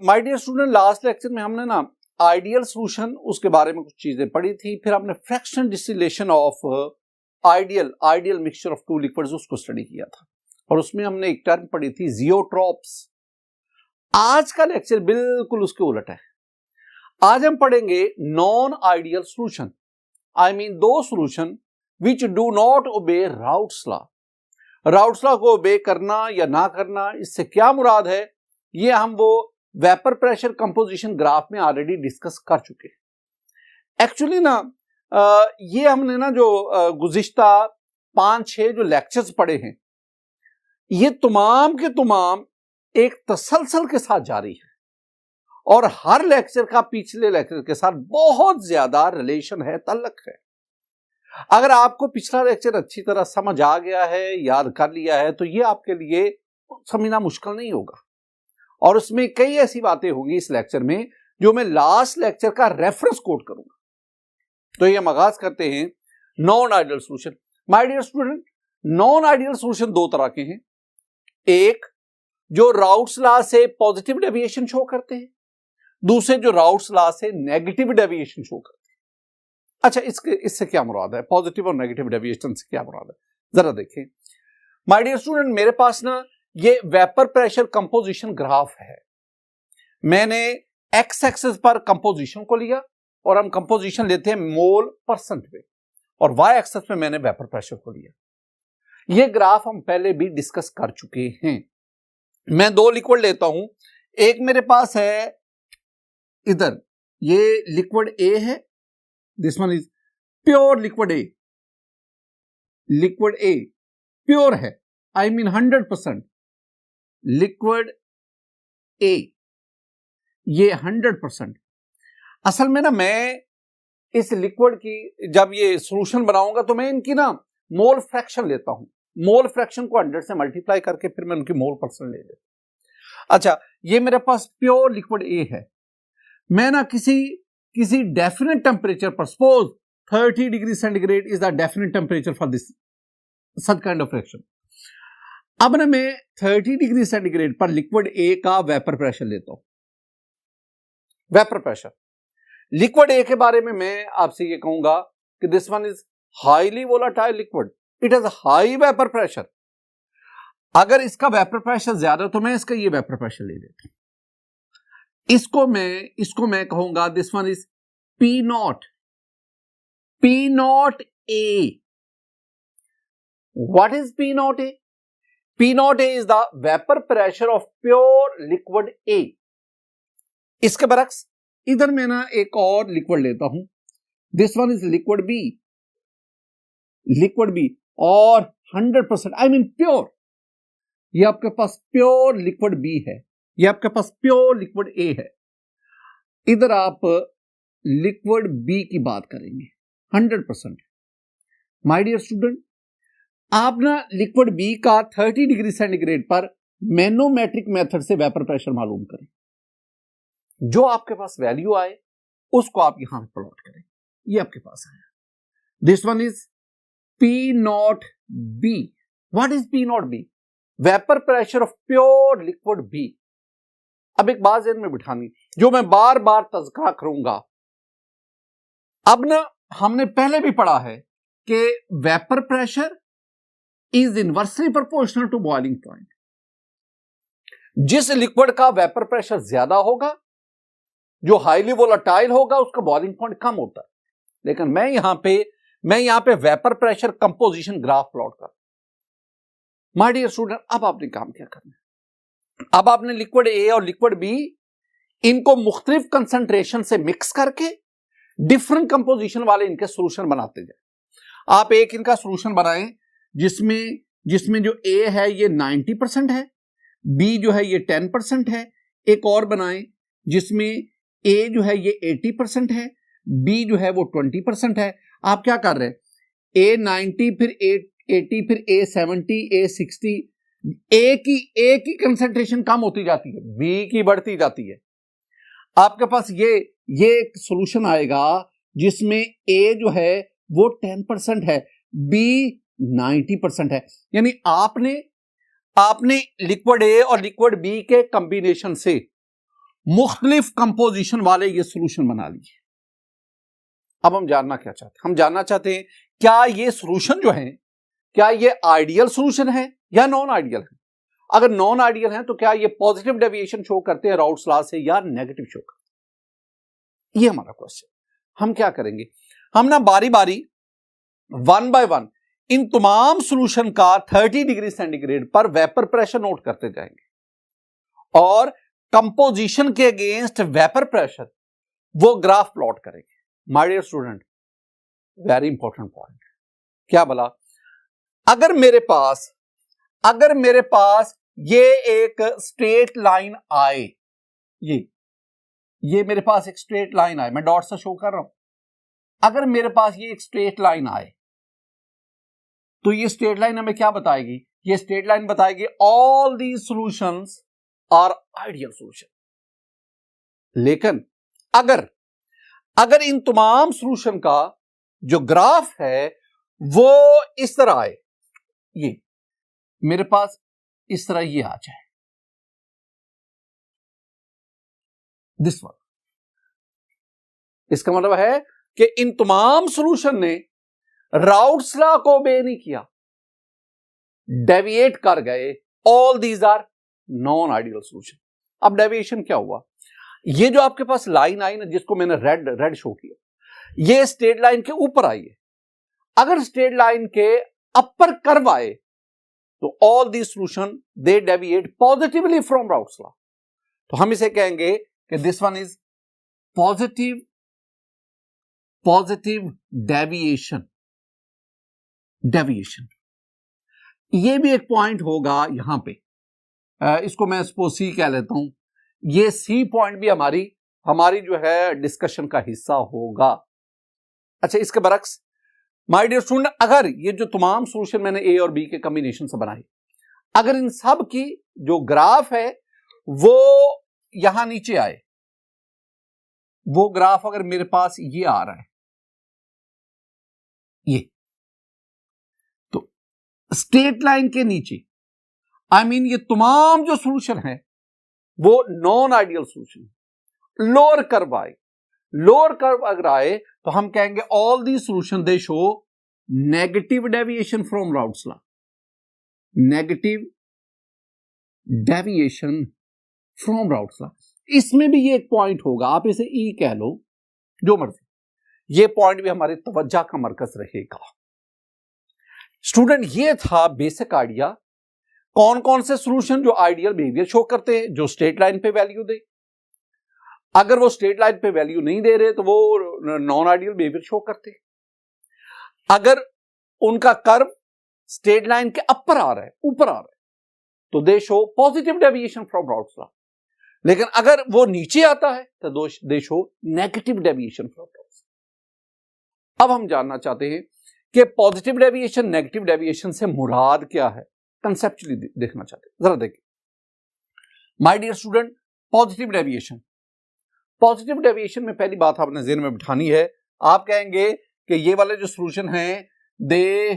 My dear student, last lecture में हमने ना आइडियल सॉल्यूशन उसके बारे में कुछ चीजें पढ़ी थी, फिर हमने fractional distillation of ideal mixture of two liquids उसको स्टडी किया था और उसमें हमने एक टर्म पढ़ी थी जियोट्रॉप्स। आज का लेक्चर बिल्कुल उसके उलट है। आज हम पढ़ेंगे non ideal solution, I mean दो solution which do not obey Raoult's law. Raoult's law को ओबे करना या ना करना, इससे क्या मुराद है, ये हम वो वेपर प्रेशर कंपोजिशन ग्राफ में ऑलरेडी डिस्कस कर चुके हैं। एक्चुअली ना ये हमने ना जो गुज़िश्ता 5-6 जो लेक्चर्स पढ़े हैं, ये तमाम के तमाम एक तसलसल के साथ जारी है और हर लेक्चर का पिछले लेक्चर के साथ बहुत ज्यादा रिलेशन है, ताल्लुक है। अगर आपको पिछला लेक्चर अच्छी तरह समझ आ गया है, याद कर लिया है, तो ये आपके लिए समझना मुश्किल नहीं होगा और उसमें कई ऐसी बातें होंगी इस लेक्चर में जो मैं लास्ट लेक्चर का रेफरेंस कोट करूंगा। तो ये हम आगाज करते हैं non ideal solution. My dear student, non ideal solution दो तरह के हैं। एक जो राउट्स लॉ से पॉजिटिव डेविएशन शो करते हैं, दूसरे जो राउट्स लॉ से नेगेटिव डेविएशन शो करते हैं। अच्छा, इससे क्या मुराद है, पॉजिटिव और नेगेटिव डेविएशन से क्या मुराद है, जरा देखें। माय डियर स्टूडेंट, मेरे पास ना ये वेपर प्रेशर कंपोजिशन ग्राफ है। मैंने एक्स एक्सिस पर कंपोजिशन को लिया और हम कंपोजिशन लेते हैं मोल परसेंट में, और वाई एक्सिस पे मैंने वेपर प्रेशर को लिया। ये ग्राफ हम पहले भी डिस्कस कर चुके हैं। मैं दो लिक्विड लेता हूं, एक मेरे पास है इधर, ये लिक्विड ए है, this one is pure liquid A. Liquid a pure है, आई मीन 100%। लिक्विड ए ये 100%। असल में ना मैं इस लिक्विड की जब ये सॉल्यूशन बनाऊंगा तो मैं इनकी ना मोल फ्रैक्शन लेता हूं। मोल फ्रैक्शन को 100 से मल्टीप्लाई करके फिर मैं उनकी मोल परसेंट ले लेता हूं। अच्छा, ये मेरे पास प्योर लिक्विड ए है। मैं ना किसी डेफिनेट टेम्परेचर पर, suppose 30 degree centigrade is the definite temperature for this such kind of fraction. अब ना मैं 30 डिग्री सेंटीग्रेड पर लिक्विड ए का वेपर प्रेशर लेता हूं। वेपर प्रेशर लिक्विड ए के बारे में मैं आपसे ये कहूंगा कि this one is highly volatile liquid, it has high vapour pressure. अगर इसका वेपर प्रेशर ज्यादा तो मैं इसका ये वेपर प्रेशर ले लेता हूं। इसको मैं कहूंगा this one is P not a. What is P not a? P naught A is the vapor pressure of pure liquid A. इसके बरक्स इधर मैं ना एक और लिक्विड लेता हूं, this one is liquid B और 100% आई मीन प्योर। ये आपके पास प्योर लिक्विड बी है, ये आपके पास प्योर लिक्विड ए है। इधर आप लिक्विड बी की बात करेंगे 100%। माय डियर स्टूडेंट, आप ना लिक्विड बी का 30 डिग्री सेंटीग्रेड पर मैनोमेट्रिक मेथड से वेपर प्रेशर मालूम करें। जो आपके पास वैल्यू आए उसको आप यहां पे प्लॉट करें। ये आपके पास आया, this one is P naught B. What is P naught B? Vapour pressure of pure liquid B. अब एक बात ज़हन में बिठानी जो मैं बार बार तज़किरा करूंगा। अब ना हमने पहले भी पढ़ा है कि vapour pressure is inversely proportional to boiling point. जिस लिक्विड का वेपर प्रेशर ज्यादा होगा, जो हाईली वोलाटाइल होगा, उसका बॉइलिंग पॉइंट कम होता है। लेकिन मैं यहां पे vapour pressure composition graph plot कर। माय डियर स्टूडेंट, अब आपने काम क्या करना है? अब आपने लिक्विड ए और लिक्विड बी इनको मुख्तलिफ कंसंट्रेशन से मिक्स करके डिफरेंट कंपोजिशन वाले इनके सॉल्यूशन बनाते जाए। आप एक इनका सॉल्यूशन बनाएं जिसमें जो ए है ये 90% है, बी जो है ये 10% है। एक और बनाएं जिसमें ए जो है ये 80% है, बी जो है वो 20% है। आप क्या कर रहे हैं, ए 90 फिर ए 80 फिर ए 70 ए 60, ए की कंसंट्रेशन कम होती जाती है, बी की बढ़ती जाती है। आपके पास ये एक सॉल्यूशन आएगा जिसमें ए जो है वो 10% है, बी 90% है। यानी आपने लिक्विड ए और लिक्विड बी के कॉम्बिनेशन से मुख्तलिफ कंपोजिशन वाले ये सॉल्यूशन बना लिए। अब हम जानना क्या चाहते हैं? हम जानना चाहते हैं क्या ये सॉल्यूशन जो है, क्या ये आइडियल सॉल्यूशन है या नॉन आइडियल है? अगर नॉन आइडियल है तो क्या ये पॉजिटिव डेविएशन शो करते हैं राउट्स लॉ से या नेगेटिव शो करते हैं? ये हमारा क्वेश्चन। हम क्या करेंगे, हम ना बारी बारी 1 बाय 1 इन तमाम सॉल्यूशन का 30 डिग्री सेंटीग्रेड पर वेपर प्रेशर नोट करते जाएंगे और कंपोजिशन के अगेंस्ट वेपर प्रेशर वो ग्राफ प्लॉट करेंगे। My dear student, very important point. क्या बोला? अगर मेरे पास ये एक स्ट्रेट लाइन आए, ये मेरे पास एक स्ट्रेट लाइन आए, मैं डॉट से शो कर रहा हूं। अगर मेरे पास ये एक स्ट्रेट लाइन आए तो ये स्ट्रेट लाइन हमें क्या बताएगी? ये स्ट्रेट लाइन बताएगी all the solutions are ideal solution. लेकिन अगर इन तमाम सॉल्यूशन का जो ग्राफ है वो इस तरह आए, ये मेरे पास इस तरह ये आ जाए, दिस वन, इसका मतलब है कि इन तमाम सॉल्यूशन ने राउट्स लॉ को ओबे नहीं किया, डेविएट कर गए। All these are non ideal solution. अब डेविएशन क्या हुआ? ये जो आपके पास लाइन आई ना, जिसको मैंने रेड शो किया, ये स्ट्रेट लाइन के ऊपर आई है। अगर स्ट्रेट लाइन के अपर कर्व आए तो all the solution they deviate positively from routes law. तो हम इसे कहेंगे कि this one is positive deviation. ये भी एक पॉइंट होगा यहां पे, इसको मैं सपोज सी कह लेता हूं। ये सी पॉइंट भी हमारी जो है डिस्कशन का हिस्सा होगा। अच्छा, इसके बरक्स माय डियर स्टूडेंट, अगर ये जो तमाम सॉल्यूशन मैंने ए और बी के कॉम्बिनेशन से बनाई, अगर इन सब की जो ग्राफ है वो यहां नीचे आए, वो ग्राफ अगर मेरे पास ये आ रहा है, ये तो स्ट्रेट लाइन के नीचे, ये तमाम जो सॉल्यूशन है वो non ideal solution. Lower curve अगर आए तो हम कहेंगे all the solution they show negative deviation from routes law. इसमें भी ये एक पॉइंट होगा, आप इसे ई कह लो, जो मर्जी, ये पॉइंट भी हमारे तवज्जो का मरकज रहेगा। स्टूडेंट, ये था बेसिक आइडिया, कौन कौन से सॉल्यूशन जो आइडियल बिहेवियर शो करते हैं, जो स्ट्रेट लाइन पे वैल्यू दे। अगर वो स्ट्रेट लाइन पे वैल्यू नहीं दे रहे तो वो नॉन आइडियल बिहेवियर शो करते हैं। अगर उनका कर्व स्ट्रेट लाइन के ऊपर आ रहा है तो दे show positive deviation from routes law. लेकिन अगर वो नीचे आता है तो दे show negative deviation from routes law. अब हम जानना चाहते हैं कि पॉजिटिव डेविएशन, नेगेटिव डेविएशन से मुराद क्या है, कंसेप्चुअली देखना चाहते हैं। जरा देखिए my dear student, positive deviation में पहली बात आपने ज़हन में बिठानी है, आप कहेंगे कि ये वाले जो सॉल्यूशन हैं they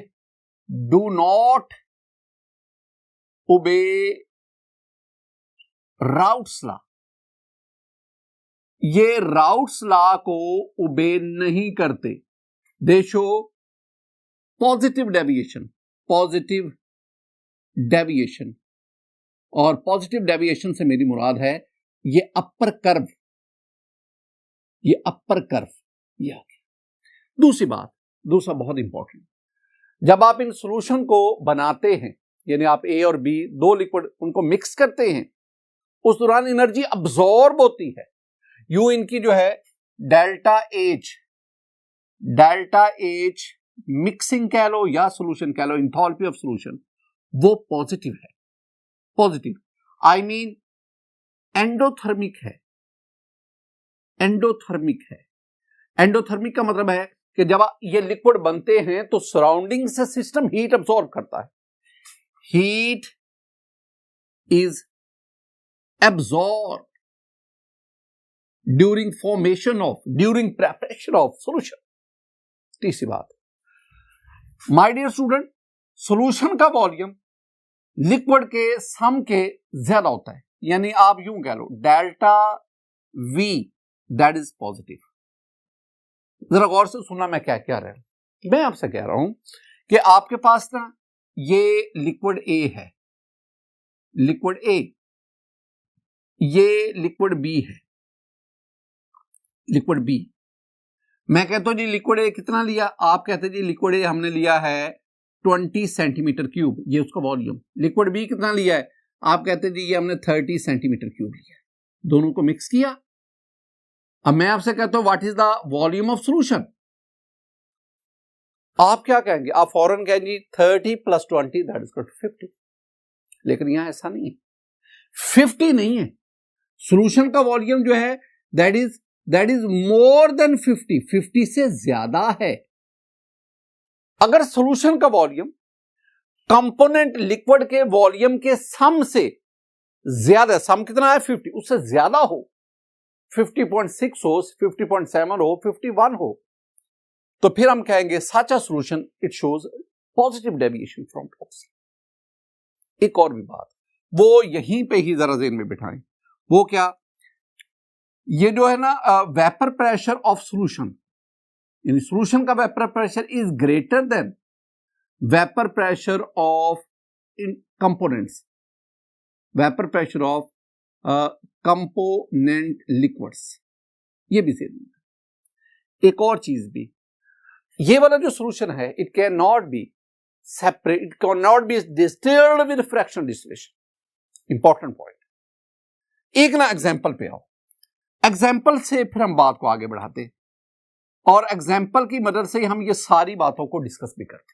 do not obey Raoult's law. ये राउट्स लॉ को ओबे नहीं करते, दे शो पॉजिटिव डेविएशन। और पॉजिटिव डेविएशन से मेरी मुराद है ये अपर कर्व, ये आ गया। दूसरा बहुत इंपॉर्टेंट, जब आप इन सॉल्यूशन को बनाते हैं, यानी आप ए और बी दो लिक्विड उनको मिक्स करते हैं, उस दौरान एनर्जी अब्सॉर्ब होती है। यू इनकी जो है डेल्टा एच मिक्सिंग कह लो या सॉल्यूशन कह लो, इंथैल्पी ऑफ सॉल्यूशन वो पॉजिटिव है। एंडोथर्मिक है। एंडोथर्मिक का मतलब है कि जब ये लिक्विड बनते हैं तो सराउंडिंग से सिस्टम हीट अब्सॉर्ब करता है। Heat is absorb during preparation of solution. तीसरी बात, माय डियर स्टूडेंट, सॉल्यूशन का वॉल्यूम लिक्विड के सम के ज्यादा होता है, यानी आप यूं कह लो delta V, that is positive. जरा गौर से सुनना मैं क्या कह रहा हूं। मैं आपसे कह रहा हूं कि आपके पास ना ये लिक्विड A है, लिक्विड A, ये लिक्विड B है, लिक्विड B। मैं कहता हूं जी लिक्विड A कितना लिया, आप कहते हैं जी लिक्विड A हमने लिया है 20 सेंटीमीटर क्यूब, ये उसका वॉल्यूम। लिक्विड B कितना लिया है, आप कहते हैं जी ये हमने 30 सेंटीमीटर क्यूब लिया है। दोनों को मिक्स किया। अब मैं आपसे कहता हूं what is the volume of solution, आप क्या कहेंगे, आप फौरन कहेंगे 30 + 20 दैट इज 50। लेकिन यहां ऐसा नहीं है, 50 नहीं है, सॉल्यूशन का वॉल्यूम जो है दैट इज मोर देन 50, 50 से ज्यादा है। अगर सॉल्यूशन का वॉल्यूम कंपोनेंट लिक्विड के वॉल्यूम के सम से ज्यादा, सम कितना है 50, उससे ज्यादा हो, 50.6 हो, 50.7 हो, 51 हो, तो फिर हम कहेंगे such a solution it shows positive deviation from toxin. एक और भी बात, वो यहीं पे ही जरा ज़हन में बिठाएं, वो क्या, ये जो है ना वेपर प्रेशर ऑफ सॉल्यूशन, यानी सॉल्यूशन का vapour pressure is greater than vapour pressure of components, vapour pressure of component liquids, ये भी सही। एक और चीज भी, ये वाला जो सॉल्यूशन है it can not B separate, it can not B distilled with fractional distillation. Important point. एक ना एग्जांपल पे आओ, एग्जाम्पल से फिर हम बात को आगे बढ़ाते हैं और एग्जाम्पल की मदद से हम ये सारी बातों को डिस्कस भी करते हैं।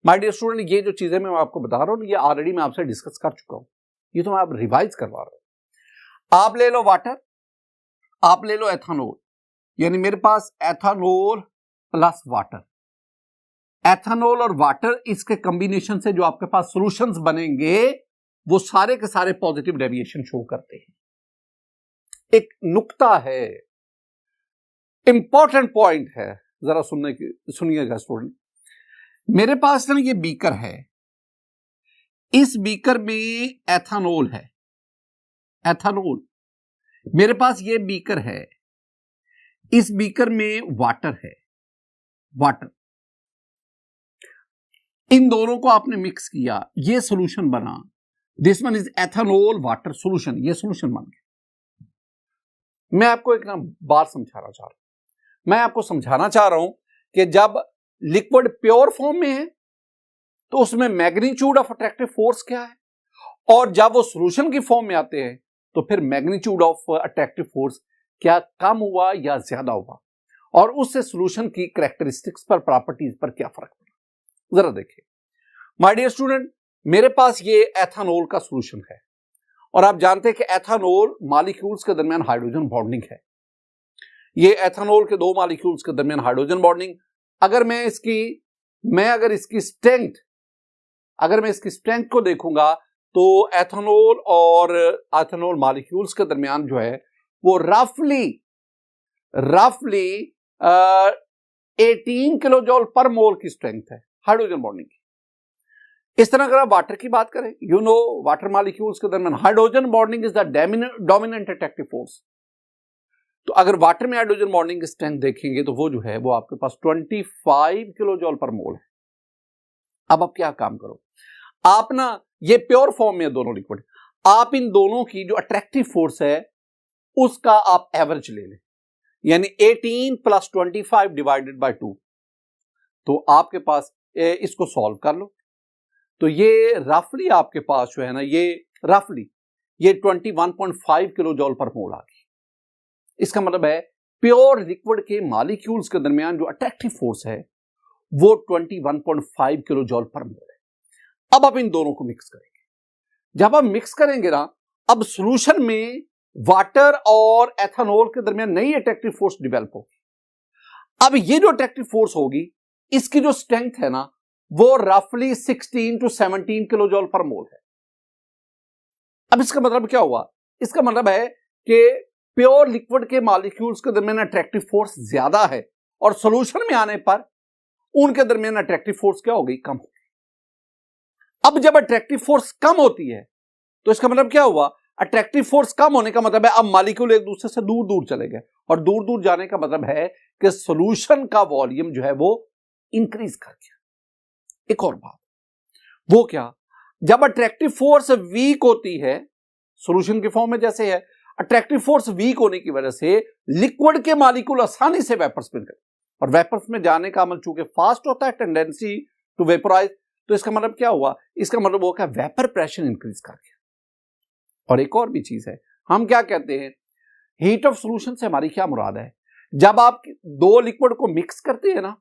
माय डियर स्टूडेंट, ये जो चीजें मैं आपको बता रहा हूं ये ऑलरेडी मैं आपसे डिस्कस कर चुका हूं, ये तो मैं आप रिवाइज करवा रहा हूं। आप ले लो वाटर, आप ले लो एथानोल, यानी मेरे पास एथानोल प्लस वाटर, एथानोल और वाटर, इसके कॉम्बिनेशन से जो आपके पास सॉल्यूशंस बनेंगे वो सारे के सारे पॉजिटिव डेविएशन शो करते हैं। एक नुक्ता है, इंपॉर्टेंट पॉइंट है, जरा सुनिएगा स्टूडेंट। मेरे पास ना ये बीकर है, इस बीकर में एथानोल है, एथानोल, मेरे पास ये बीकर है, इस बीकर में वाटर है, वाटर, इन दोनों को आपने मिक्स किया, ये सॉल्यूशन बना, this one is ethanol water solution, ये सॉल्यूशन बन गया। मैं आपको एक ना बात समझाना चाह रहा हूं, मैं आपको समझाना चाह रहा हूं कि जब लिक्विड प्योर फॉर्म में है तो उसमें मैग्नीट्यूड ऑफ अट्रैक्टिव फोर्स क्या है, और जब वो सॉल्यूशन की फॉर्म में आते हैं तो फिर मैग्नीट्यूड ऑफ अट्रैक्टिव फोर्स क्या कम हुआ या ज्यादा हुआ, और उससे सॉल्यूशन की कैरेक्टरिस्टिक्स पर, प्रॉपर्टीज पर क्या फर्क पड़ा। जरा देखिए माय डियर स्टूडेंट, मेरे पास ये एथानोल का सॉल्यूशन है और आप जानते हैं कि एथानोल मॉलिक्यूल्स के दरमियान हाइड्रोजन बॉन्डिंग है। ये एथानोल के दो मॉलिक्यूल्स के दरमियान हाइड्रोजन बॉन्डिंग, अगर मैं इसकी स्ट्रेंथ को देखूंगा तो एथानोल और एथानोल मॉलिक्यूल्स के दरमियान जो है वो रफली 18 किलोजूल पर मोल की स्ट्रेंथ है हाइड्रोजन बॉन्डिंग की। इस तरह अगर आप वाटर की बात करें, वाटर मॉलिक्यूल्स के दरमियान hydrogen bonding is the dominant attractive force. तो अगर वाटर में हाइड्रोजन बॉन्डिंग की स्ट्रेंथ देखेंगे तो वो जो है वो आपके पास 25 किलोजूल पर मोल है। अब आप क्या काम करो, आप ना ये प्योर फॉर्म में दोनों लिक्विड, आप इन दोनों की जो अट्रैक्टिव फोर्स है उसका आप एवरेज ले लें, यानी 18 + 25 डिवाइडेड बाय 2, तो आपके पास इसको सॉल्व कर लो तो ये रफली आपके पास जो है ना ये 21.5 किलोजूल पर मोल आ गई। इसका मतलब है प्योर लिक्विड के मॉलिक्यूल्स के दरमियान जो अट्रैक्टिव फोर्स है वो 21.5 किलोजूल पर मोल है। अब आप इन दोनों को मिक्स करेंगे, जब आप मिक्स करेंगे ना, अब सॉल्यूशन में वाटर और एथानोल के दरमियान नई अट्रैक्टिव फोर्स डेवलप होगी। अब ये जो अट्रैक्टिव फोर्स होगी इसकी जो स्ट्रेंथ है ना वो रफली 16 to 17 किलोजूल पर मोल है। अब इसका मतलब क्या हुआ, इसका मतलब है कि प्योर लिक्विड के मॉलिक्यूल्स के दरमियान अट्रैक्टिव फोर्स ज्यादा है और सॉल्यूशन में आने पर उनके दरमियान अट्रैक्टिव फोर्स क्या हो गई, कम हो गई। अब जब अट्रैक्टिव फोर्स कम होती है तो इसका मतलब क्या हुआ, अट्रैक्टिव फोर्स कम होने का मतलब है अब मॉलिक्यूल एक दूसरे से दूर दूर चले गए, और दूर दूर जाने का मतलब है कि सॉल्यूशन का वॉल्यूम जो है वो इंक्रीज कर गया। एक और बात, वो क्या, जब अट्रैक्टिव फोर्स वीक होती है सॉल्यूशन के फॉर्म में जैसे है, अट्रैक्टिव फोर्स वीक होने की वजह से लिक्विड के मॉलिक्यूल आसानी से वेपर्स में गए, और वेपर्स में जाने का अमल चूंकि फास्ट होता है, टेंडेंसी टू वेपोराइज, तो इसका मतलब क्या हुआ, इसका मतलब वो क्या, वेपर प्रेशर इंक्रीज कर गया। और एक और भी चीज है, हम क्या कहते हैं, हीट ऑफ सॉल्यूशन से हमारी क्या मुराद है, जब आप दो लिक्विड को मिक्स करते हैं ना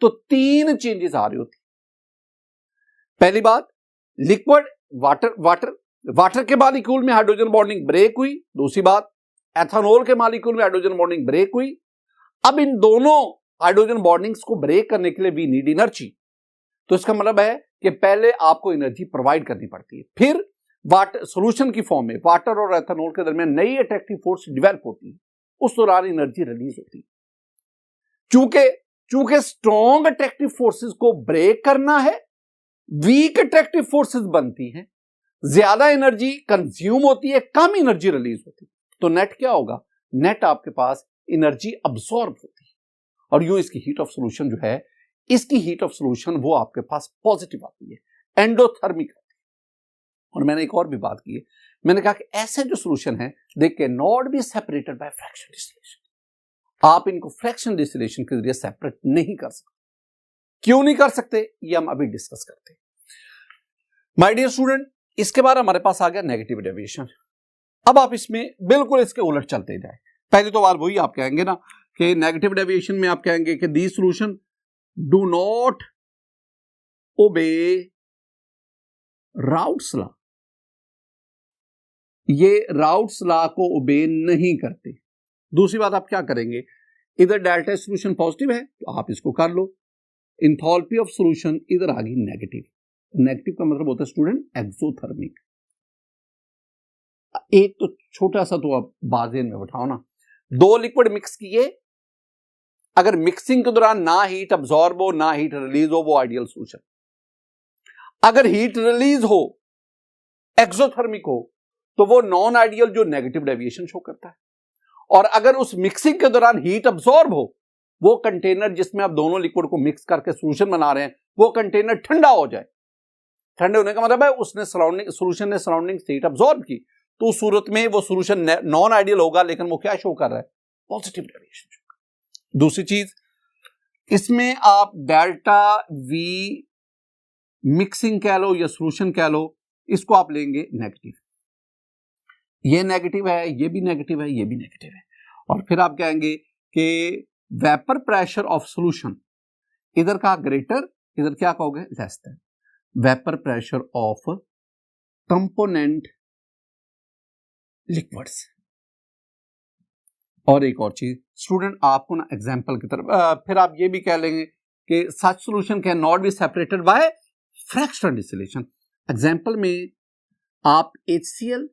तो तीन चेंजेस आ रही होती। पहली बात, लिक्विड वाटर के मॉलिक्यूल में हाइड्रोजन बॉन्डिंग ब्रेक हुई। दूसरी बात, एथेनॉल के मॉलिक्यूल में हाइड्रोजन बॉन्डिंग ब्रेक हुई। अब इन दोनों हाइड्रोजन बॉन्डिंग्स को ब्रेक करने के लिए वी नीड एनर्जी, तो इसका मतलब है कि पहले आपको एनर्जी प्रोवाइड करनी पड़ती है, फिर वाटर सॉल्यूशन की फॉर्म में वाटर और एथेनॉल के दरमियान नई अट्रैक्टिव फोर्स डेवलप होती है, उस दौरान एनर्जी रिलीज होती है। चूंकि स्ट्रॉन्ग अट्रैक्टिव फोर्सेस को ब्रेक करना है, वीक अट्रैक्टिव फोर्सेस बनती हैं, ज्यादा एनर्जी कंज्यूम होती है, कम एनर्जी रिलीज होती है, तो नेट क्या होगा, नेट आपके पास एनर्जी अब्सॉर्ब होती है, और यूं इसकी हीट ऑफ सॉल्यूशन जो है, इसकी हीट ऑफ सॉल्यूशन वो आपके पास पॉजिटिव आती है, एंडोथर्मिक आती है। और मैंने एक और भी बात की है, मैंने कहा कि ऐसे जो सॉल्यूशन है they can not be separated bye fraction distillation, आप इनको फ्रैक्शन डिस्टिलेशन के जरिए सेपरेट नहीं कर सकते। क्यों नहीं कर सकते, ये हम अभी डिस्कस करते हैं। माय डियर स्टूडेंट, इसके बाद हमारे पास आ गया नेगेटिव डेविएशन। अब आप इसमें बिल्कुल इसके उलट चलते जाए। पहली तो बात वही आप कहेंगे ना कि नेगेटिव डेविएशन में आप कहेंगे कि दी solution do not obey Raoult's law, ये राउट्स लॉ को ओबे नहीं करते। दूसरी बात आप क्या करेंगे, इधर डेल्टा सॉल्यूशन पॉजिटिव है तो आप इसको कर लो, इंथैल्पी ऑफ सॉल्यूशन इधर आ गई नेगेटिव। नेगेटिव का मतलब होता है स्टूडेंट एक्सोथर्मिक। एक तो छोटा सा तो आप बाजेन में बैठाओ ना, दो लिक्विड मिक्स किए, अगर मिक्सिंग के दौरान ना हीट अब्सॉर्ब हो ना हीट रिलीज हो, वो आइडियल सॉल्यूशन। अगर हीट रिलीज हो, एक्सोथर्मिक हो, तो वो नॉन आइडियल जो नेगेटिव डेविएशन शो करता है। और अगर उस मिक्सिंग के दौरान हीट अब्सॉर्ब हो, वो कंटेनर जिसमें आप दोनों लिक्विड को मिक्स करके सॉल्यूशन बना रहे हैं, वो कंटेनर ठंडा हो जाए। ठंडे होने का मतलब है उसने सॉल्यूशन ने सराउंडिंग हीट अब्सॉर्ब की, तो उस सूरत में वो सॉल्यूशन नॉन आइडियल होगा, लेकिन वो क्या शो कर रहा है, पॉजिटिव डेविएशन। दूसरी चीज, इसमें आप डेल्टा वी मिक्सिंग कह लो या सॉल्यूशन कह लो, इसको आप लेंगे नेगेटिव। ये नेगेटिव है, ये भी नेगेटिव है, ये भी नेगेटिव है। और फिर आप कहेंगे कि वेपर प्रेशर ऑफ सॉल्यूशन, इधर का ग्रेटर, इधर क्या कहोगे, less than vapour pressure of component liquids. और एक और चीज स्टूडेंट, आपको ना एग्जांपल की तरफ फिर आप ये भी कह लेंगे कि such solution can not be separated by fractional distillation. Example में आप HCl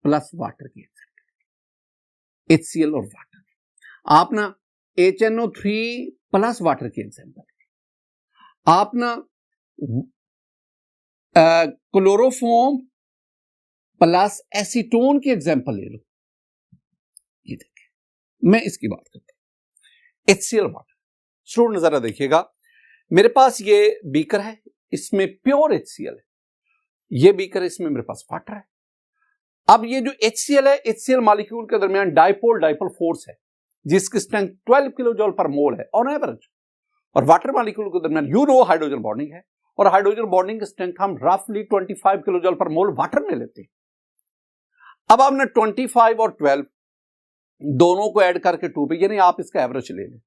प्लस वाटर की एग्जांपल, HCl और वाटर, आप ना HNO3 प्लस वाटर की एग्जांपल, आप ना क्लोरोफॉर्म प्लस एसीटोन की एग्जांपल ले लो। ये देखिए, मैं इसकी बात करता हूं, HCl वाटर। स्टूडेंट जरा देखिएगा, मेरे पास ये बीकर है, इसमें प्योर HCl है, ये बीकर, इसमें मेरे पास वाटर है। अब ये जो HCl है, HCl मॉलिक्यूल के दरमियान डाइपोल फोर्स है, जिसकी स्ट्रेंथ 12 किलो जूल पर मोल है ऑन एवरेज। और वाटर मॉलिक्यूल के दरमियान हाइड्रोजन बॉन्डिंग है, और हाइड्रोजन बॉन्डिंग की स्ट्रेंथ हम रफली 25 किलो जूल पर मोल वाटर में लेते हैं। अब आपने 25 और 12 दोनों को ऐड करके 2 पे, यानी आप इसका एवरेज ले लें,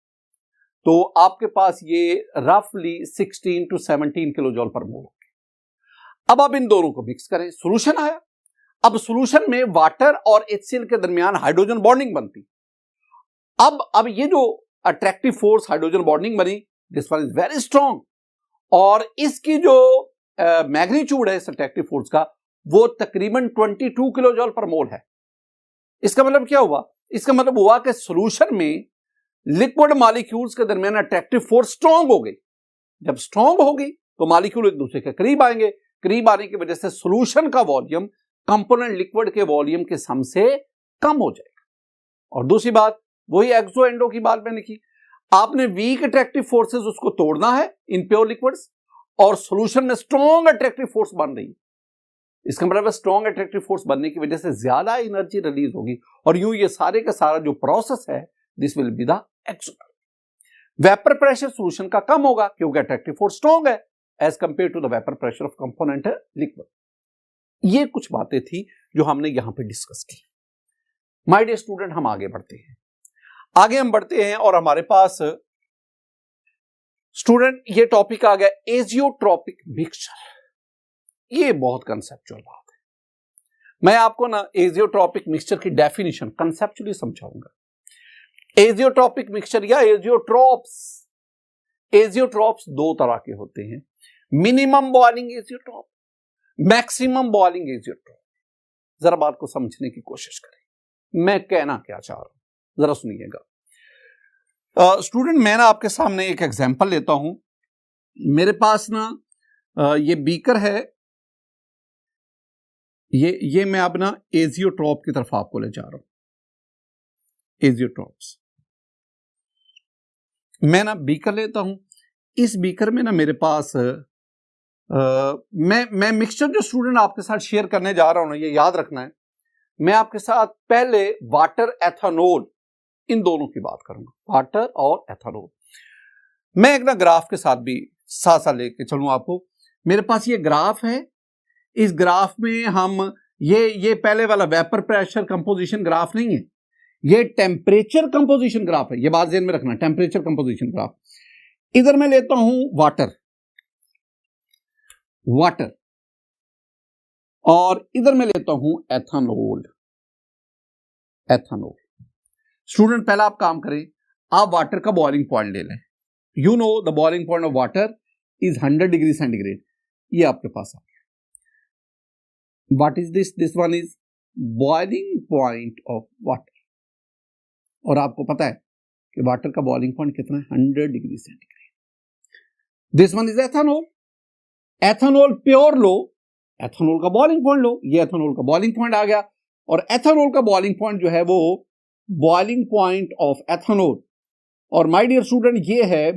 तो आपके पास ये रफली 16 to 17 किलो जूल पर मोल। अब आप इन दोनों को मिक्स करें, सॉल्यूशन आया। अब सॉल्यूशन में वाटर और HCl के दरमियान हाइड्रोजन बॉन्डिंग बनती। अब ये जो अट्रैक्टिव फोर्स हाइड्रोजन बॉन्डिंग बनी, this one is very strong, और इसकी जो मैग्नीट्यूड है इस अट्रैक्टिव फोर्स का, वो तकरीबन 22 किलो जूल पर मोल है। इसका मतलब क्या हुआ, इसका मतलब हुआ कि सॉल्यूशन में लिक्विड मॉलिक्यूल्स के दरमियान अट्रैक्टिव फोर्स स्ट्रॉन्ग हो गई। जब स्ट्रॉन्ग होगी तो मॉलिक्यूल एक दूसरे के करीब आएंगे, करीब आने की वजह से सॉल्यूशन का वॉल्यूम कंपोनेंट लिक्विड के वॉल्यूम के सम से कम हो जाएगा। और दूसरी बात, वही एक्सो एंडो की बात मैंने की, आपने वीक अट्रैक्टिव फोर्सेस उसको तोड़ना है इन प्योर लिक्विड्स, और सॉल्यूशन में स्ट्रॉन्ग अट्रैक्टिव फोर्स बन रही है। इसका मतलब स्ट्रॉन्ग अट्रैक्टिव फोर्स बनने की वजह से ज्यादा एनर्जी रिलीज होगी, और यूं ये सारे का सारा जो प्रोसेस है this will be the exothermal. Vapour pressure solution का कम होगा क्योंकि अट्रैक्टिव फोर्स स्ट्रॉन्ग है as compare to the vapour pressure of component liquid. ये कुछ बातें थी जो हमने यहां पे डिस्कस की। माय डियर स्टूडेंट, हम आगे बढ़ते हैं, और हमारे पास स्टूडेंट ये टॉपिक आ गया एजियोट्रॉपिक मिक्सचर। ये बहुत कंसेप्चुअल बात है। मैं आपको ना एजियोट्रॉपिक मिक्सचर की डेफिनेशन कंसेप्चुअली समझाऊंगा। एजियोट्रॉपिक मिक्सचर या एजियोट्रॉप्स दो तरह के होते हैं, minimum boiling azeotrope, maximum boiling azeotrope. जरा बात को समझने की कोशिश करें, मैं कहना क्या चाह रहा हूं, जरा सुनिएगा। स्टूडेंट, मैं ना आपके सामने एक एग्जांपल लेता हूं। मेरे पास ना ये बीकर है, ये मैं अब ना एजियोट्रॉप की तरफ आपको ले जा रहा हूं। एजियोट्रॉप्स, मैं ना बीकर लेता हूं। इस बीकर में ना मेरे पास मैं मिक्सचर जो स्टूडेंट आपके साथ शेयर करने जा रहा हूं ना, ये याद रखना है, मैं आपके साथ पहले वाटर एथेनॉल इन दोनों की बात करूंगा, वाटर और एथेनॉल। मैं एक ना ग्राफ के साथ भी साथ साथ लेके चलूं आपको। मेरे पास ये ग्राफ है, इस ग्राफ में हम ये पहले वाला वेपर प्रेशर कंपोजिशन ग्राफ नहीं है, ये टेम्परेचर कंपोजिशन ग्राफ है। ये बात ध्यान में रखना, टेम्परेचर कंपोजिशन ग्राफ। इधर मैं लेता हूं वाटर, और इधर मैं लेता हूं एथेनॉल। स्टूडेंट, पहला आप काम करें, आप वाटर का बॉइलिंग पॉइंट ले लें। You know the boiling point of water is 100 degree centigrade. ये आपके पास आ गया। What is this one is boiling point of water, और आपको पता है कि वाटर का बॉइलिंग पॉइंट कितना है, 100 degree centigrade. This one is ethanol pure low, ethanol का बॉइलिंग पॉइंट लो। ये एथेनॉल का बॉइलिंग पॉइंट आ गया, और एथेनॉल का बॉइलिंग पॉइंट जो है वो बॉइलिंग पॉइंट ऑफ एथेनॉल, और माय डियर स्टूडेंट ये है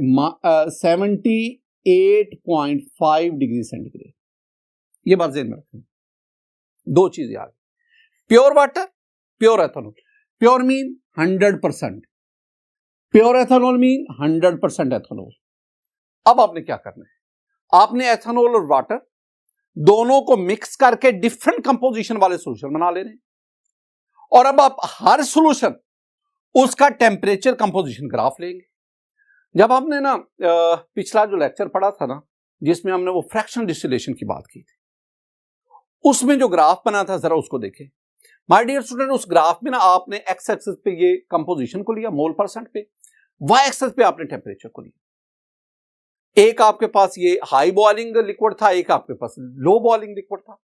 78.5 डिग्री सेंटीग्रेड। ये बात ध्यान में रखें, दो चीजें आ गई, pure water, pure ethanol. Pure mean 100%, pure ethanol mean 100% ethanol. अब आपने क्या करना है, आपने एथेनॉल और वाटर दोनों को मिक्स करके डिफरेंट कंपोजिशन वाले सॉल्यूशन बना लेने, और अब आप हर सॉल्यूशन उसका टेम्परेचर कंपोजिशन ग्राफ लेंगे। जब हमने ना पिछला जो लेक्चर पढ़ा था ना, जिसमें हमने वो फ्रैक्शनल डिस्टिलेशन की बात की थी, उसमें जो ग्राफ बना था जरा उसको देखें। माय डियर स्टूडेंट, उस ग्राफ में ना आपने एक्स एक्सिस पे ये कंपोजिशन को लिया मोल परसेंट पे, वाई एक्सिस पे आपने टेम्परेचर को लिया। एक आपके पास ये हाई बॉइलिंग लिक्विड था, एक आपके पास लो बॉइलिंग लिक्विड था।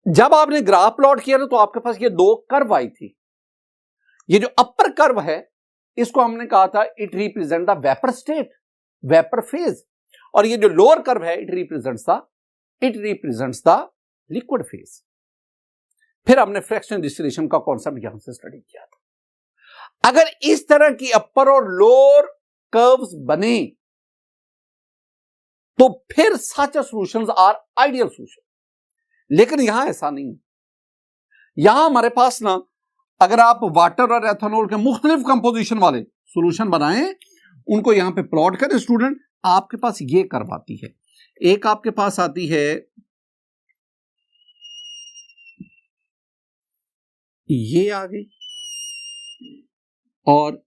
जब आपने ग्राफ प्लॉट किया ना तो आपके पास ये दो कर्व आई थी। ये जो अपर कर्व है इसको हमने कहा था it represent the vapour state, vapour phase, और ये जो लोअर कर्व है it represents the liquid phase. फिर हमने फ्रैक्शनल डिस्टिलेशन का कॉन्सेप्ट यहां से स्टडी किया था। अगर इस तरह की अपर और लोअर कर्व्स बने तो फिर सच सॉल्यूशंस आर आइडियल सॉल्यूशन, लेकिन यहां ऐसा नहीं। यहां हमारे पास ना अगर आप वाटर और एथेनॉल के मुख्तलिफ कंपोजिशन वाले सॉल्यूशन बनाएं, उनको यहां पे प्लॉट करें स्टूडेंट, आपके पास ये कर्व आती है। एक आपके पास आती है ये आ गई, और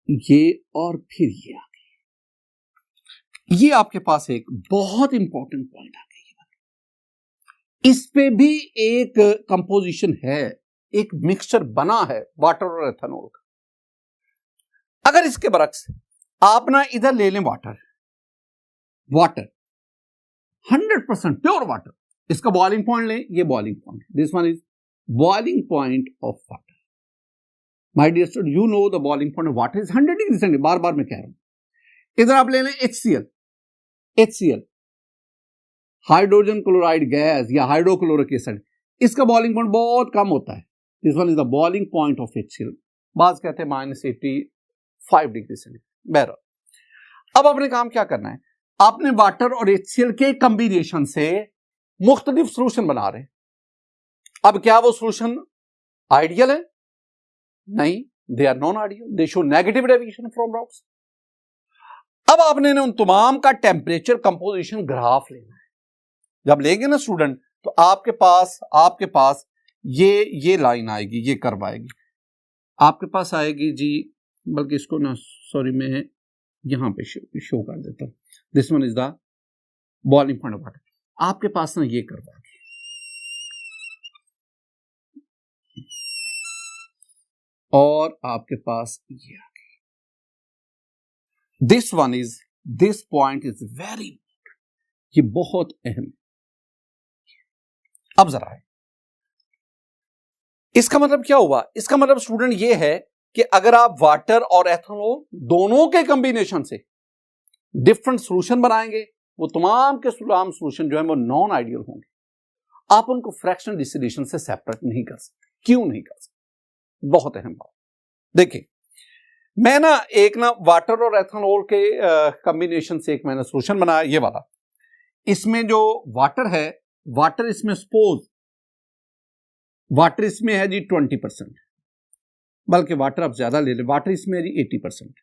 ये, और फिर ये आ गई। ये आपके पास एक बहुत इंपॉर्टेंट पॉइंट आ गई। इस पे भी एक कंपोजिशन है, एक मिक्सचर बना है वाटर और एथेनॉल का। अगर इसके बरक्स आप ना इधर ले लें वाटर 100% प्योर वाटर, इसका बॉइलिंग पॉइंट लें, ये boiling point, this one is boiling point of water. My dear student, you know the boiling point of water is 100 degree centigrade. बार बार मैं कह रहा हूं। इधर आप ले लें HCl, हाइड्रोजन क्लोराइड गैस या हाइड्रोक्लोरिक एसिड, इसका बॉइलिंग पॉइंट बहुत कम होता है। This one is the boiling point of HCl, बाज कहते हैं -85 डिग्री सेंटीग्रेड। बहरहाल अब अपने काम क्या करना है, आपने वाटर और HCl के कॉम्बिनेशन से मुख्तलिफ सोल्यूशन बना रहे हैं। अब क्या वो सोल्यूशन आइडियल है? नहीं, they are non ideal, they show negative deviation from Raoult's. अब आपने उन तमाम का टेम्परेचर कंपोजिशन ग्राफ लेना है। जब लेंगे ना स्टूडेंट, तो आपके पास ये लाइन आएगी, ये कर्व आएगी आपके पास आएगी जी, बल्कि इसको ना सॉरी मैं यहां पे शो कर देता हूं। This one is the boiling point of water. आपके पास ना ये कर्व आ गई, और आपके पास ये आ गई। This point is very important, ये बहुत अहम है। अब जरा है, इसका मतलब क्या हुआ? इसका मतलब स्टूडेंट ये है कि अगर आप वाटर और एथेनॉल दोनों के कॉम्बिनेशन से डिफरेंट सॉल्यूशन बनाएंगे, वो तमाम के तमाम सॉल्यूशन जो है वो नॉन आइडियल होंगे। आप उनको फ्रैक्शनल डिस्टिलेशन से सेपरेट नहीं कर सकते। क्यों नहीं कर सकते? बहुत अहम बात। देखिए, मैं ना एक ना वाटर और एथेनॉल के कॉम्बिनेशन से एक मैंने सॉल्यूशन बनाया, ये वाला। इसमें जो वाटर है, वाटर इसमें सपोज वाटर इसमें है जी 20%, बल्कि वाटर आप ज्यादा ले लें, वाटर इसमें है जी 80%,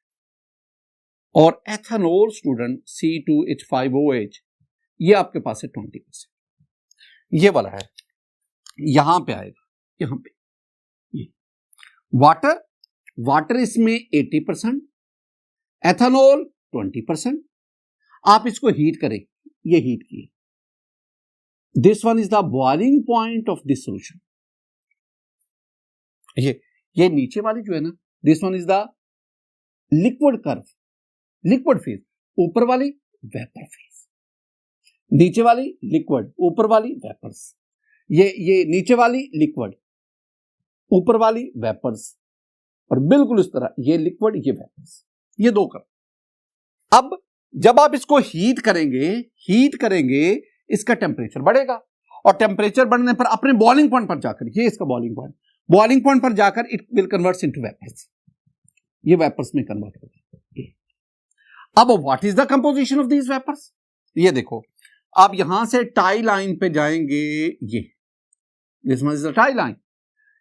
और एथेनॉल स्टूडेंट C2H5OH ये आपके पास है 20%। ये वाला है, यहां पे आएगा, यहां पे ये वाटर इसमें 80%, एथेनॉल 20%। आप इसको हीट करें, ये हीट किया, this one is the boiling point of this solution. ये नीचे वाली जो है ना, this one is the liquid curve, liquid phase, ऊपर वाली वेपर फेज, नीचे वाली लिक्विड, ऊपर वाली वेपर्स। ये नीचे वाली लिक्विड, ऊपर वाली वेपर्स, और बिल्कुल इस तरह ये लिक्विड, ये वेपर्स, ये दो कर्व। अब जब आप इसको हीट करेंगे इसका टेम्परेचर बढ़ेगा, और टेम्परेचर बढ़ने पर अपने बॉइलिंग पॉइंट पर जाकर, ये इसका बॉइलिंग पॉइंट पर जाकर it will converts into vapours, ये वेपर्स में कन्वर्ट होगा। अब what is the composition of these vapours? ये देखो, आप यहां से टाई लाइन पे जाएंगे, ये this one is the tie line,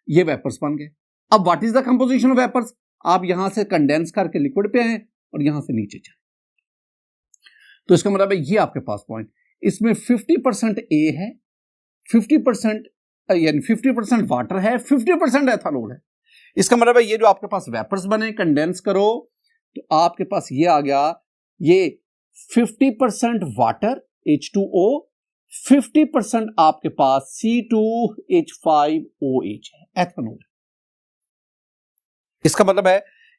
ये वेपर्स बन गए। अब what is the composition of vapours? आप यहां से कंडेंस करके लिक्विड पे आए और यहां से नीचे जाए, तो इसका मतलब है ये आपके पास पॉइंट, इसमें 50% A है, 50% यानी 50% वाटर है, 50% एथेनॉल है। इसका मतलब है ये जो आपके पास वेपर्स बने, कंडेंस करो, तो आपके पास ये आ गया, ये 50% वाटर H2O, 50% आपके पास C2H5OH है, एथेनॉल। इसका मतलब है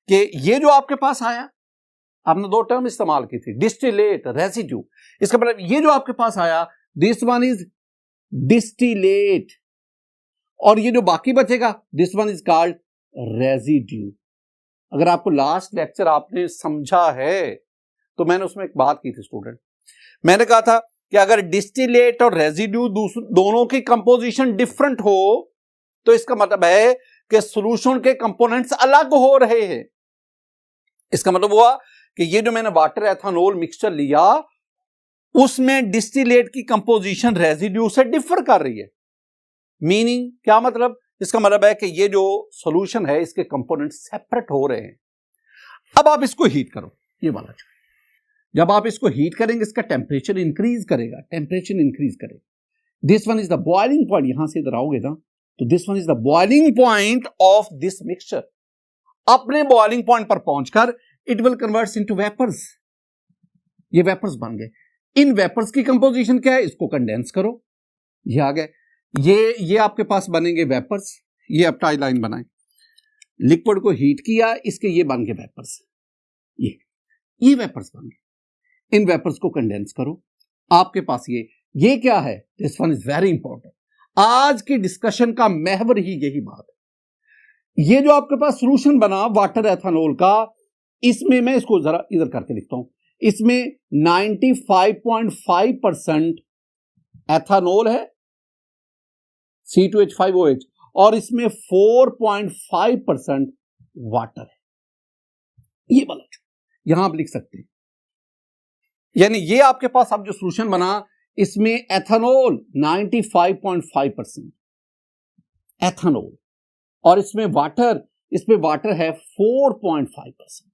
कि ये जो आपके पास आया, आपने दो टर्म इस्तेमाल की थी, डिस्टिलेट, रेसिड्यू। इसका मतलब ये जो आपके पास आया, दिस वन इज डिस्टिलेट, और ये जो बाकी बचेगा, this one is called residue. अगर आपको लास्ट लेक्चर आपने समझा है, तो मैंने उसमें एक बात की थी स्टूडेंट, मैंने कहा था कि अगर डिस्टिलेट और रेसिड्यू दोनों की कंपोजिशन डिफरेंट हो, तो इसका मतलब है कि सॉल्यूशन के कंपोनेंट्स अलग हो रहे हैं। इसका मतलब हुआ कि ये जो मैंने वाटर एथेनॉल मिक्सचर लिया, उसमें डिस्टिलेट की कंपोजिशन रेसिड्यू से डिफर कर रही है। मीनिंग क्या मतलब? इसका मतलब है कि ये जो सॉल्यूशन है, इसके कंपोनेंट सेपरेट हो रहे हैं। अब आप इसको हीट करो, ये वाला जब आप इसको हीट करेंगे, इसका टेम्परेचर इंक्रीज करेगा, this one is the boiling point. यहां से इधर आओगे ना, तो this one is the boiling point of this mixture. अपने बॉइलिंग पॉइंट पर पहुंचकर it will converts into vapours, ये वेपर्स बन गए। इन वेपर्स की कंपोजिशन क्या है? इसको कंडेंस करो, ये आ गए, ये आपके पास बनेंगे वेपर्स। ये अब टाई लाइन बनाए, लिक्विड को हीट किया, इसके ये बन गए वेपर्स, ये वेपर्स बन गए। इन वेपर्स को कंडेंस करो, आपके पास ये क्या है? This one is very important. आज की डिस्कशन का महवर ही यही बात है। ये जो आपके पास सॉल्यूशन बना वाटर एथेनॉल का, इसमें मैं इसको जरा इधर करके लिखता हूं, इसमें 95.5% एथानोल है C2H5OH और इसमें 4.5% वाटर है, ये वाला यहां आप लिख सकते हैं। यानी ये आपके पास अब जो सॉल्यूशन बना, इसमें एथानोल 95.5% एथानोल और इसमें वाटर है 4.5%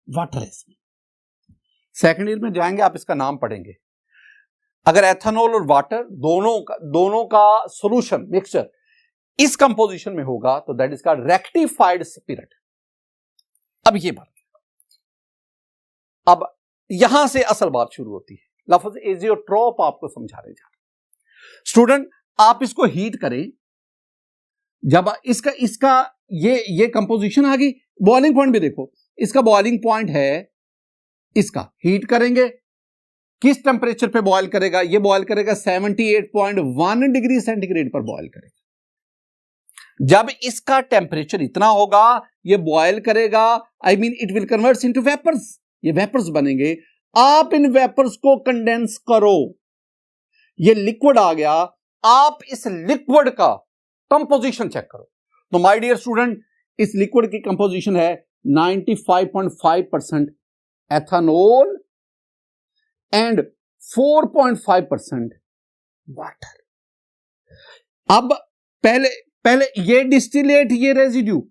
वाटर है इसमें। सेकेंड ईयर में जाएंगे आप इसका नाम पढ़ेंगे। अगर एथानोल और वाटर दोनों का सॉल्यूशन मिक्सचर इस कंपोजिशन में होगा तो that is called rectified spirit. अब ये बात, अब यहां से असल बात शुरू होती है। लफ्ज एजियोट्रोप आपको समझाने जा रहे हैं। स्टूडेंट आप इसको हीट करें, जब इसका ये कंपोजिशन आ गई, बॉइलिंग पॉइंट भी देखो, इसका बॉइलिंग पॉइंट है, इसका हीट करेंगे, किस टेंपरेचर पे बॉयल करेगा? ये बॉयल करेगा 78.1 डिग्री सेंटीग्रेड पर बॉयल करेगा। जब इसका टेंपरेचर इतना होगा, ये बॉयल करेगा, I mean it will convert into vapours, ये वेपर्स बनेंगे। आप इन वेपर्स को कंडेंस करो, ये लिक्विड आ गया, आप इस लिक्विड का कंपोजिशन चेक करो। तो माय डियर स्टूडेंट, इस लिक्विड की कंपोजिशन है 95.5% एथानोल एंड 4.5% वाटर। अब पहले ये डिस्टिलेट, ये रेजिड्यू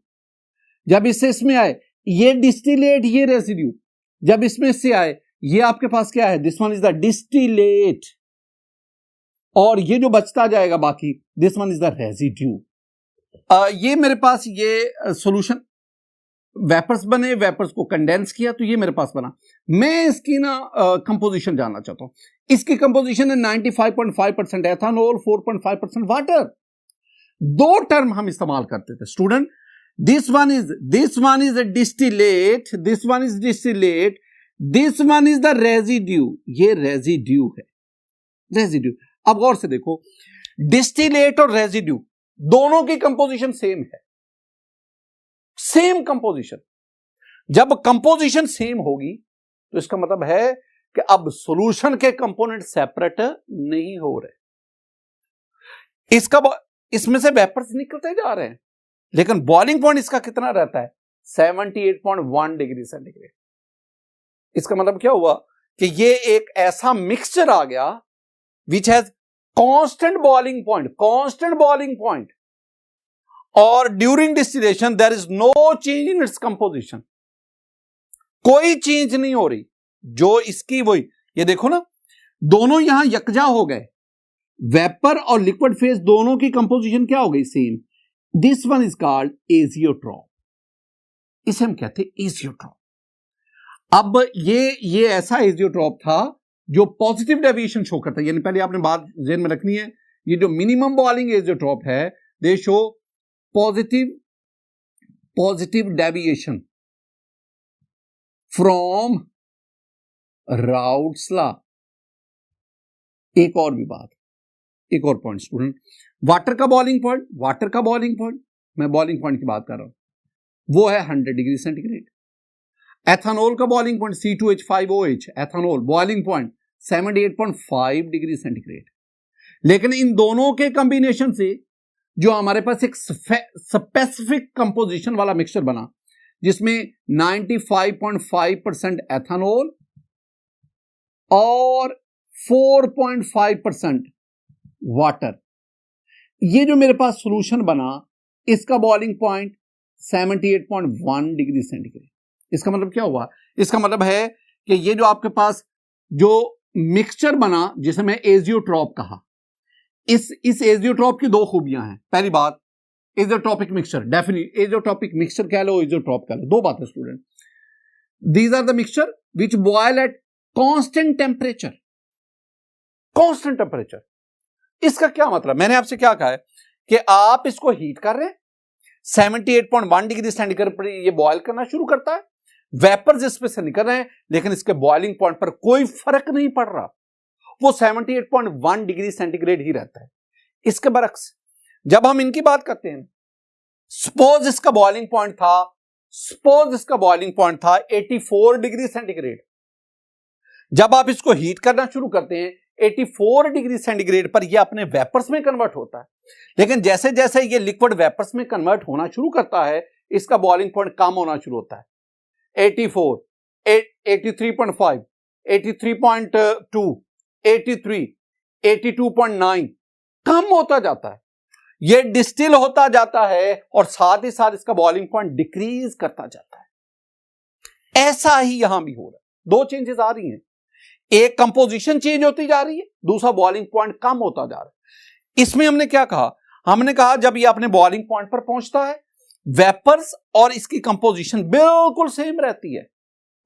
जब इससे इसमें आए, ये डिस्टिलेट, ये रेजिड्यू जब इसमें से आए, ये आपके पास क्या है? This one is the distillate, और ये जो बचता जाएगा बाकी, this one is the residue. ये मेरे पास ये सॉल्यूशन, वेपर्स बने, वेपर्स को कंडेंस किया, तो ये मेरे पास बना। मैं इसकी ना कंपोजिशन जानना चाहता हूं। इसकी कंपोजिशन है 95.5% एथानोल, 4.5% वाटर। दो टर्म हम इस्तेमाल करते थे student, this one is a distillate, this one is distillate, this one is the residue, ये रेजिड्यू है, रेजिड्यू। अब गौर से देखो, डिस्टिलेट और रेजिड्यू दोनों की कंपोजिशन सेम है, सेम कंपोजिशन। जब कंपोजिशन सेम होगी तो इसका मतलब है कि अब सॉल्यूशन के कंपोनेंट सेपरेट नहीं हो रहे, इसमें से वेपर्स निकलते जा रहे हैं, लेकिन बॉइलिंग पॉइंट इसका कितना रहता है? 78.1 डिग्री सेंटीग्रेड। इसका मतलब क्या हुआ कि ये एक ऐसा मिक्सचर आ गया which has constant boiling point, और during distillation there is no change in its composition, कोई चेंज नहीं हो रही। जो इसकी वही, ये देखो ना, दोनों यहां यकजा हो गए, वेपर और लिक्विड फेज दोनों की कंपोजिशन क्या हो गई? Same. This one is called azeotrope, इसे हम कहते हैं एजियोट्रॉप। अब ये ऐसा एजियोट्रॉप था जो पॉजिटिव डेविएशन शो करता है, यानी पहले आपने बात ज़हन में रखनी है, ये जो मिनिमम बॉइलिंग एजियोट्रॉप है, दे show positive deviation from routes law. एक और भी बात, एक और पॉइंट स्टूडेंट, वाटर का बॉइलिंग पॉइंट, मैं बॉइलिंग पॉइंट की बात कर रहा हूं, वो है 100 डिग्री सेंटीग्रेड। एथानोल का boiling point C2H5OH, ethanol boiling point 78.5 degree centigrade. लेकिन इन दोनों के कॉम्बिनेशन से जो हमारे पास एक स्पेसिफिक कंपोजिशन वाला मिक्सचर बना, जिसमें 95.5% एथानोल और 4.5% वाटर, ये जो मेरे पास सॉल्यूशन बना, इसका बॉइलिंग पॉइंट 78.1 डिग्री सेंटीग्रेड। इसका मतलब क्या हुआ? इसका मतलब है कि ये जो आपके पास जो मिक्सचर बना, जिसे मैं एजियोट्रॉप कहा, इस एजियोट्रॉप की दो खूबियां हैं। पहली बात, azeotropic mixture, definite azeotropic mixture कह लो, एजियोट्रॉप कह लो, दो बातें student. These are the mixture which boil at constant temperature. इसका क्या मतलब? मैंने आपसे क्या कहा है कि आप इसको हीट कर रहे हैं, 78.1 डिग्री सेंटीग्रेड पर ये बॉयल करना शुरू करता है, वेपर्स इसमें से निकल रहे हैं, लेकिन इसके बॉइलिंग पॉइंट पर कोई फर्क नहीं पड़ रहा, वो 78.1 डिग्री सेंटीग्रेड ही रहता है। इसके बरक्स जब हम इनकी बात करते हैं, सपोज इसका बॉइलिंग पॉइंट था 84 डिग्री सेंटीग्रेड। जब आप इसको हीट करना शुरू करते हैं, 84 डिग्री सेंटीग्रेड पर यह अपने वेपर्स में कन्वर्ट होता है। लेकिन जैसे जैसे ये लिक्विड वेपर्स में कन्वर्ट होना शुरू करता है, इसका बॉइलिंग पॉइंट कम होना शुरू होता है। 84, 83.5, 83.2, 83, 82.9 कम होता जाता है। ये डिस्टिल होता जाता है और साथ ही साथ इसका बॉइलिंग पॉइंट डिक्रीज करता जाता है। ऐसा ही यहां भी हो रहा है। दो चेंजेस आ रही हैं, एक कंपोजिशन चेंज होती जा रही है, दूसरा बॉइलिंग पॉइंट कम होता जा रहा है। इसमें हमने क्या कहा, हमने कहा जब ये अपने बॉइलिंग पॉइंट पर पहुंचता है, वेपर्स और इसकी कंपोजिशन बिल्कुल सेम रहती है।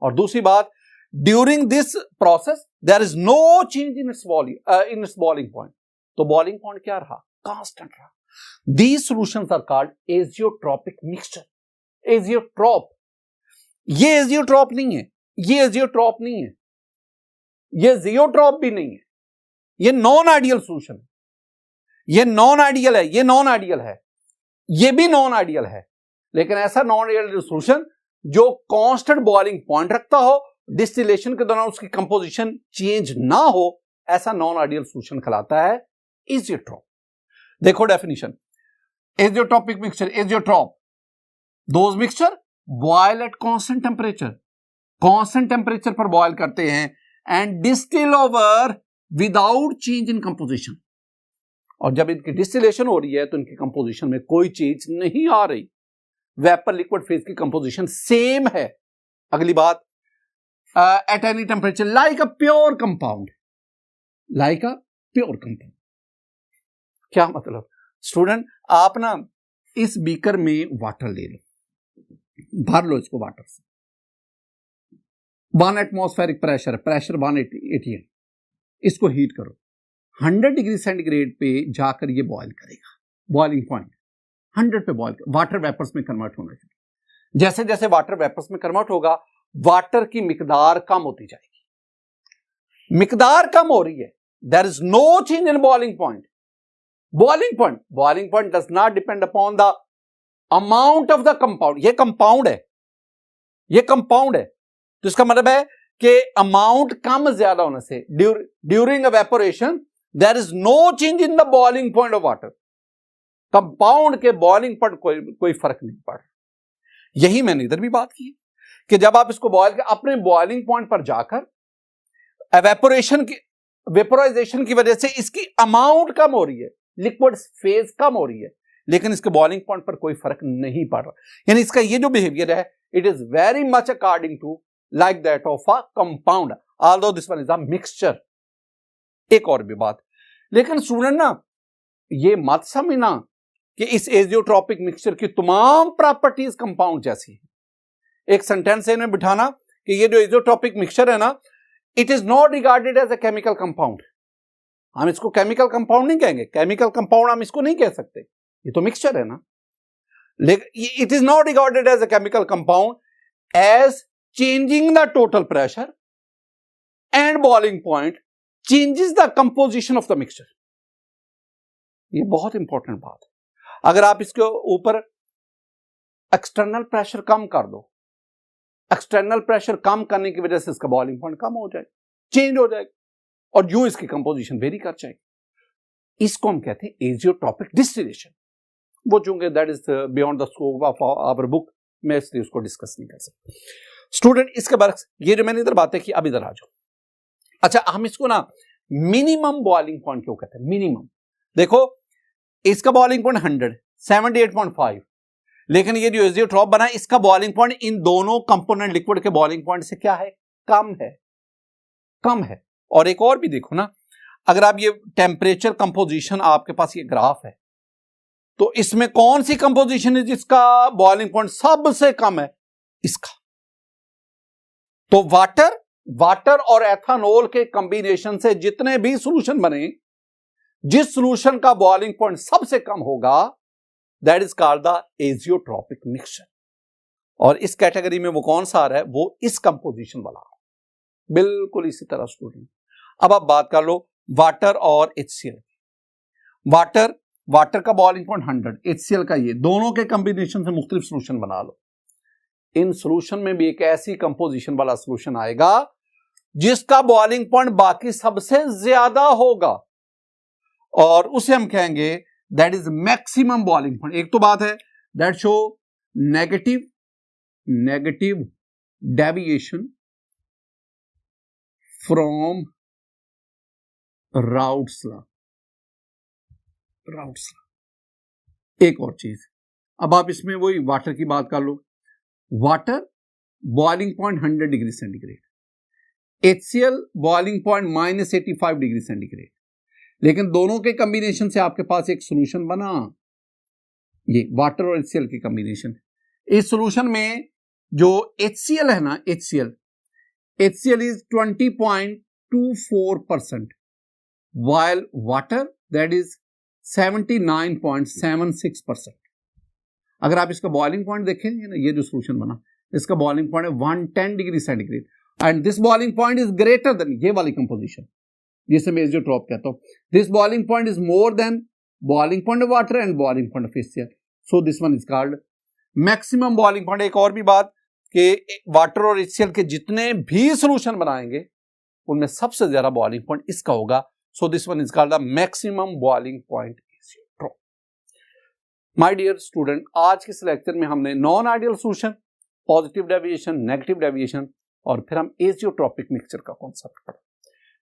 और दूसरी बात, during this process there is no change in its boiling point. तो बॉइलिंग पॉइंट क्या रहा, कांस्टेंट रहा। These solutions are called azeotropic mixture. Azeotrop, ये azeotrop नहीं है, ये azeotrop नहीं है, ये zeotrop भी नहीं है, ये नॉन आइडियल सोल्यूशन है, ये नॉन आइडियल है, ये नॉन आइडियल है, ये भी नॉन आइडियल है। लेकिन ऐसा नॉन आइडियल सोल्यूशन जो कांस्टेंट बॉइलिंग पॉइंट रखता हो, डिस्टिलेशन के दौरान उसकी कंपोजिशन चेंज ना हो, ऐसा नॉन आइडियल सोल्यूशन कहलाता है एजियोट्रॉप। देखो definition, azeotropic mixture, azeotrope, those mixture boil at constant temperature, constant temperature पर बॉयल करते हैं, and distil over without change in composition. और जब इनकी डिस्टिलेशन हो रही है तो इनकी कंपोजिशन में कोई चेंज नहीं आ रही, वेपर लिक्विड फेज की कंपोजिशन सेम है। अगली बात, at any temperature like a pure compound, like a pure compound. क्या मतलब, स्टूडेंट आप ना इस बीकर में वाटर ले लो, भर लो इसको वाटर से, 1 एटमॉस्फेरिक प्रेशर, प्रेशर 180 है, इसको हीट करो, 100 डिग्री सेंटीग्रेड पे जाकर ये बॉयल करेगा, बॉइलिंग पॉइंट 100 पे बॉयल, वाटर वेपर्स में कन्वर्ट होना चाहिए। जैसे जैसे वाटर वेपर्स में कन्वर्ट होगा, वाटर की मिकदार कम होती जाएगी, मिकदार कम हो रही है, there is no change in boiling point. Boiling point does not depend upon the amount of the compound. ये कंपाउंड है, ये कंपाउंड है, तो इसका मतलब है कि अमाउंट कम ज्यादा होने से during evaporation there is no change in the boiling point of water. Compound के बॉइलिंग पॉइंट कोई फर्क नहीं पड़ रहा। यही मैंने इधर भी बात की कि जब आप इसको बॉयल कर अपने बॉइलिंग पॉइंट पर जाकर एवेपोरेशन की, वेपोराइजेशन की वजह से इसकी अमाउंट कम हो रही है, लिक्विड फेज कम हो रही है, लेकिन इसके बॉइलिंग पॉइंट पर कोई फर्क नहीं पड़ रहा। यानी इसका ये जो बिहेवियर है, it is very much according to like that of a compound, although this one is a mixture. एक और भी बात, लेकिन स्टूडेंट ना ये मत समझना कि इस एजियोट्रॉपिक मिक्सचर की तमाम प्रॉपर्टीज कंपाउंड जैसी है। एक सेंटेंस इन्हें बिठाना कि ये जो एजियोट्रॉपिक मिक्सचर है ना, it is not regarded as a chemical compound. हम इसको केमिकल कंपाउंड नहीं कहेंगे, केमिकल कंपाउंड हम इसको नहीं कह सकते, ये तो मिक्सचर है ना। लेकिन it is not regarded as a chemical compound as changing the total pressure and boiling point changes the composition of the mixture. ये बहुत इंपॉर्टेंट बात है। अगर आप इसके ऊपर एक्सटर्नल प्रेशर कम कर दो, एक्सटर्नल प्रेशर कम करने की वजह से इसका बॉइलिंग पॉइंट कम हो जाएगा, चेंज हो जाएगा, और यूं इसकी कंपोजिशन वेरी कर जाएगी। इसको हम कहते हैं एजियोट्रॉपिक डिस्टिलेशन। वो चूंकि that is beyond the scope of our book, मैं इसलिए उसको डिस्कस नहीं कर सकता। स्टूडेंट इसके बाद ये जो मैंने इधर बातें की, अब इधर आ जाओ। अच्छा, हम इसको ना मिनिमम बॉइलिंग पॉइंट क्यों कहते हैं, मिनिमम। देखो इसका बॉइलिंग पॉइंट 100, 78.5, लेकिन ये जो एजियोट्रॉप बना है, इसका बॉइलिंग पॉइंट इन दोनों कंपोनेंट लिक्विड के बॉइलिंग पॉइंट से क्या है, कम है, कम है। और एक और भी देखो ना, अगर आप ये टेम्परेचर कंपोजिशन, आपके पास ये ग्राफ है, तो इसमें कौन सी कंपोजिशन है जिसका बॉइलिंग पॉइंट सबसे कम है, इसका। तो वाटर और एथानॉल के कॉम्बिनेशन से जितने भी सॉल्यूशन बने, जिस सॉल्यूशन का बॉइलिंग पॉइंट सबसे कम होगा, that is called the azeotropic mixture. और इस कैटेगरी में वो कौन सा आ रहा है, वो इस कंपोजिशन वाला, बिल्कुल इसी तरह स्टूडेंट। अब आप बात कर लो वाटर और HCl। वाटर का बॉइलिंग पॉइंट 100, HCl का ये, दोनों के कॉम्बिनेशन से मुख्तलिफ सॉल्यूशन बना लो। इन सॉल्यूशन में भी एक ऐसी कंपोजिशन वाला सॉल्यूशन आएगा जिसका बॉइलिंग पॉइंट बाकी सबसे ज्यादा होगा, और उसे हम कहेंगे that is maximum boiling point. एक तो बात है that show negative deviation from routes law. एक और चीज, अब आप इसमें वही वाटर की बात कर लो। Water boiling point 100 degree centigrade, HCl boiling point -85 degree centigrade, लेकिन दोनों के कॉम्बिनेशन से आपके पास एक सॉल्यूशन बना, ये वाटर और HCl की कॉम्बिनेशन। इस सॉल्यूशन में जो HCl है ना, HCl is 20.24%, while water that is 79.76%। अगर आप इसका बॉइलिंग पॉइंट देखें ना, ये जो सॉल्यूशन बना, इसका बॉइलिंग पॉइंट है 110 degree centigrade, and this boiling point is greater than ये वाली कंपोजिशन, जिसे मैं एजियोट्रॉप कहता हूं। This boiling point is more than boiling point of water and boiling point of HCl, so this one is called maximum boiling point. एक और भी बात कि वाटर और HCl के जितने भी सॉल्यूशन बनाएंगे उनमें सबसे ज्यादा बॉइलिंग पॉइंट इसका होगा, so this one is called the maximum boiling point azeotrope। My dear student, आज के इस लेक्चर में हमने non ideal solution, positive deviation, negative deviation, और फिर हम एजियोट्रोपिक मिक्सचर का कॉन्सेप्ट पढ़ा।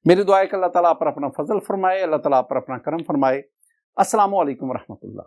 मेरी दुआ है कि अल्लाह ताला आप पर अपना फजल फरमाए, अल्लाह ताला आप पर अपना करम फरमाए। अस्सलामु अलैकुम रहमतुल्लाह।